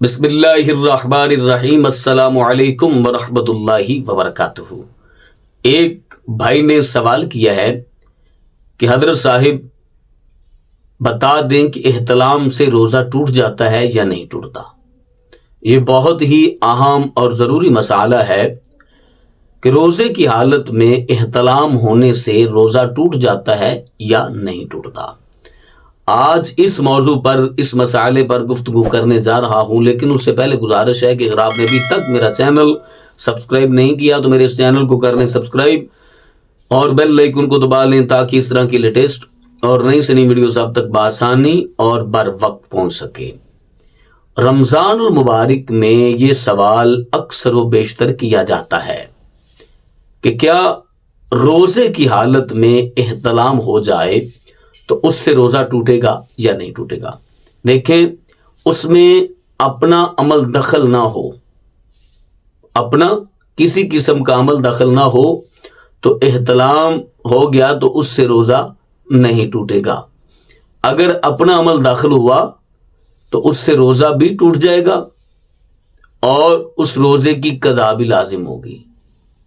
بسم اللہ الرحمن الرحیم، السلام علیکم ورحمۃ اللہ وبرکاتہ۔ ایک بھائی نے سوال کیا ہے کہ حضرت صاحب بتا دیں کہ احتلام سے روزہ ٹوٹ جاتا ہے یا نہیں ٹوٹتا۔ یہ بہت ہی اہم اور ضروری مسئلہ ہے کہ روزے کی حالت میں احتلام ہونے سے روزہ ٹوٹ جاتا ہے یا نہیں ٹوٹتا۔ آج اس موضوع پر، اس مسئلے پر گفتگو کرنے جا رہا ہوں، لیکن اس سے پہلے گزارش ہے کہ اگر آپ نے ابھی تک میرا چینل سبسکرائب نہیں کیا تو میرے اس چینل کو کر لیں سبسکرائب اور بیل آئیکن کو دبا لیں تاکہ اس طرح کی لیٹسٹ اور نئی سے نئی ویڈیوز آپ تک بآسانی اور بر وقت پہنچ سکے۔ رمضان المبارک میں یہ سوال اکثر و بیشتر کیا جاتا ہے کہ کیا روزے کی حالت میں احتلام ہو جائے تو اس سے روزہ ٹوٹے گا یا نہیں ٹوٹے گا۔ دیکھیں، اس میں اپنا عمل دخل نہ ہو، اپنا کسی قسم کا عمل دخل نہ ہو تو احتلام ہو گیا تو اس سے روزہ نہیں ٹوٹے گا۔ اگر اپنا عمل داخل ہوا تو اس سے روزہ بھی ٹوٹ جائے گا اور اس روزے کی قضا بھی لازم ہوگی،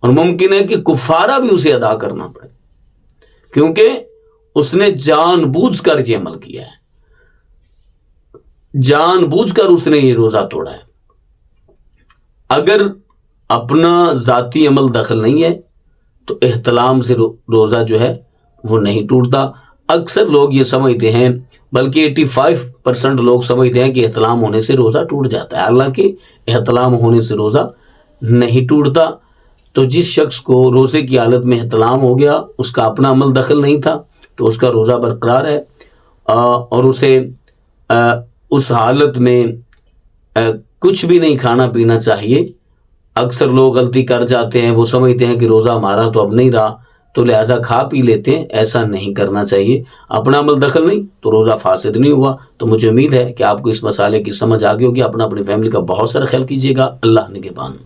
اور ممکن ہے کہ کفارہ بھی اسے ادا کرنا پڑے، کیونکہ اس نے جان بوجھ کر یہ عمل کیا ہے، جان بوجھ کر اس نے یہ روزہ توڑا ہے۔ اگر اپنا ذاتی عمل دخل نہیں ہے تو احتلام سے روزہ جو ہے وہ نہیں ٹوٹتا۔ اکثر لوگ یہ سمجھتے ہیں، بلکہ 85% لوگ سمجھتے ہیں کہ احتلام ہونے سے روزہ ٹوٹ جاتا ہے، حالانکہ احتلام ہونے سے روزہ نہیں ٹوٹتا۔ تو جس شخص کو روزے کی حالت میں احتلام ہو گیا، اس کا اپنا عمل دخل نہیں تھا تو اس کا روزہ برقرار ہے، اور اسے اس حالت میں کچھ بھی نہیں کھانا پینا چاہیے۔ اکثر لوگ غلطی کر جاتے ہیں، وہ سمجھتے ہیں کہ روزہ ہمارا تو اب نہیں رہا تو لہٰذا کھا پی لیتے ہیں۔ ایسا نہیں کرنا چاہیے، اپنا عمل دخل نہیں تو روزہ فاسد نہیں ہوا۔ تو مجھے امید ہے کہ آپ کو اس مسئلے کی سمجھ آ گئی ہوگی۔ اپنا اپنی فیملی کا بہت سارا خیال کیجیے گا۔ اللہ نگہبان۔